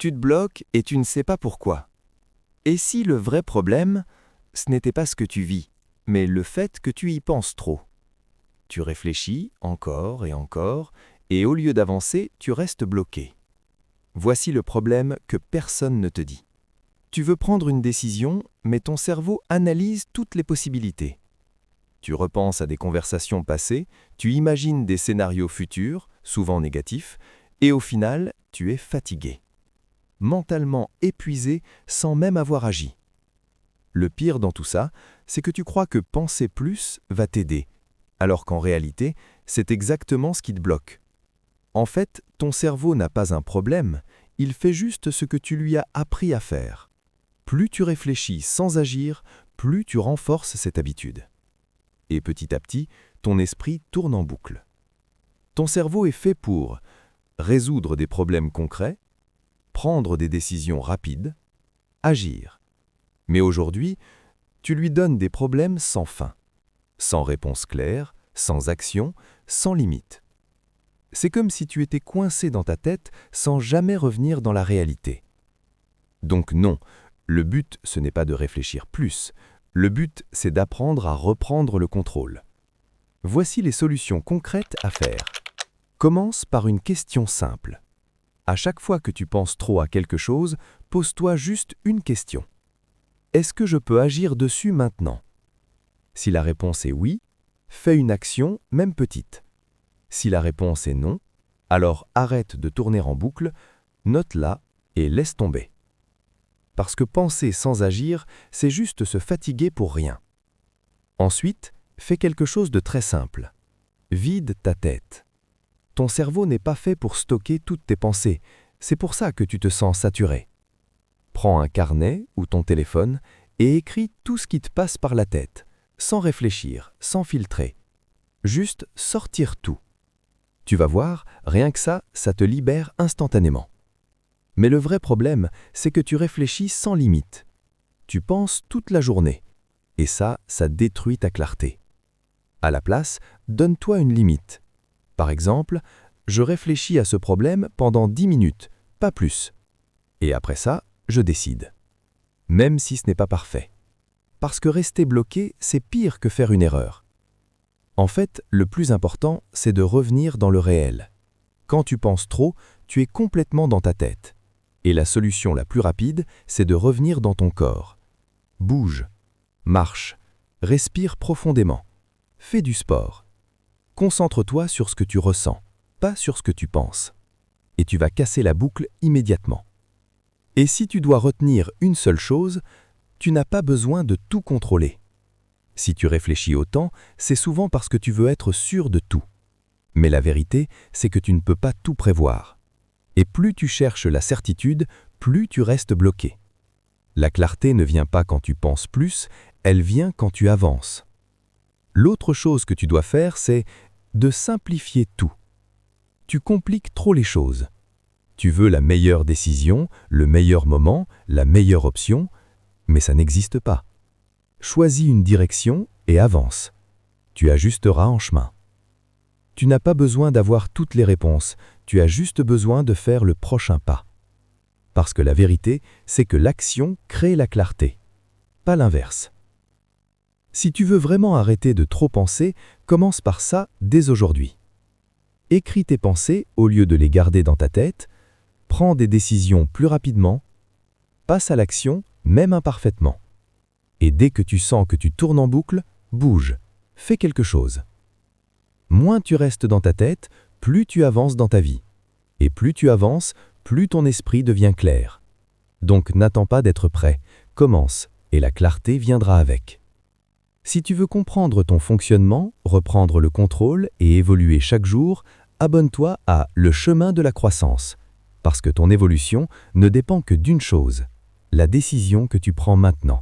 Tu te bloques et tu ne sais pas pourquoi. Et si le vrai problème, ce n'était pas ce que tu vis, mais le fait que tu y penses trop? Tu réfléchis encore et au lieu d'avancer, tu restes bloqué. Voici le problème que personne ne te dit. Tu veux prendre une décision, mais ton cerveau analyse toutes les possibilités. Tu repenses à des conversations passées, tu imagines des scénarios futurs, souvent négatifs, et au final, tu es fatigué. Mentalement épuisé sans même avoir agi. Le pire dans tout ça, c'est que tu crois que penser plus va t'aider, alors qu'en réalité, c'est exactement ce qui te bloque. En fait, ton cerveau n'a pas un problème, il fait juste ce que tu lui as appris à faire. Plus tu réfléchis sans agir, plus tu renforces cette habitude. Et petit à petit, ton esprit tourne en boucle. Ton cerveau est fait pour résoudre des problèmes concrets, prendre des décisions rapides, agir. Mais aujourd'hui, tu lui donnes des problèmes sans fin, sans réponse claire, sans action, sans limite. C'est comme si tu étais coincé dans ta tête sans jamais revenir dans la réalité. Donc non, le but, ce n'est pas de réfléchir plus. Le but, c'est d'apprendre à reprendre le contrôle. Voici les solutions concrètes à faire. Commence par une question simple. À chaque fois que tu penses trop à quelque chose, pose-toi juste une question. Est-ce que je peux agir dessus maintenant? Si la réponse est oui, fais une action, même petite. Si la réponse est non, alors arrête de tourner en boucle, note-la et laisse tomber. Parce que penser sans agir, c'est juste se fatiguer pour rien. Ensuite, fais quelque chose de très simple. Vide ta tête. Ton cerveau n'est pas fait pour stocker toutes tes pensées, c'est pour ça que tu te sens saturé. Prends un carnet ou ton téléphone et écris tout ce qui te passe par la tête, sans réfléchir, sans filtrer. Juste sortir tout. Tu vas voir, rien que ça te libère instantanément. Mais le vrai problème, c'est que tu réfléchis sans limite. Tu penses toute la journée. Et ça détruit ta clarté. À la place, donne-toi une limite. Par exemple, je réfléchis à ce problème pendant 10 minutes, pas plus. Et après ça, je décide. Même si ce n'est pas parfait. Parce que rester bloqué, c'est pire que faire une erreur. En fait, le plus important, c'est de revenir dans le réel. Quand tu penses trop, tu es complètement dans ta tête. Et la solution la plus rapide, c'est de revenir dans ton corps. Bouge, marche, respire profondément, fais du sport. Concentre-toi sur ce que tu ressens, pas sur ce que tu penses. Et tu vas casser la boucle immédiatement. Et si tu dois retenir une seule chose, tu n'as pas besoin de tout contrôler. Si tu réfléchis autant, c'est souvent parce que tu veux être sûr de tout. Mais la vérité, c'est que tu ne peux pas tout prévoir. Et plus tu cherches la certitude, plus tu restes bloqué. La clarté ne vient pas quand tu penses plus, elle vient quand tu avances. L'autre chose que tu dois faire, c'est de simplifier tout. Tu compliques trop les choses. Tu veux la meilleure décision, le meilleur moment, la meilleure option, mais ça n'existe pas. Choisis une direction et avance. Tu ajusteras en chemin. Tu n'as pas besoin d'avoir toutes les réponses, tu as juste besoin de faire le prochain pas. Parce que la vérité, c'est que l'action crée la clarté, pas l'inverse. Si tu veux vraiment arrêter de trop penser, commence par ça dès aujourd'hui. Écris tes pensées au lieu de les garder dans ta tête, prends des décisions plus rapidement, passe à l'action, même imparfaitement. Et dès que tu sens que tu tournes en boucle, bouge, fais quelque chose. Moins tu restes dans ta tête, plus tu avances dans ta vie. Et plus tu avances, plus ton esprit devient clair. Donc n'attends pas d'être prêt, commence, et la clarté viendra avec. Si tu veux comprendre ton fonctionnement, reprendre le contrôle et évoluer chaque jour, abonne-toi à Le chemin de la croissance. Parce que ton évolution ne dépend que d'une chose, la décision que tu prends maintenant.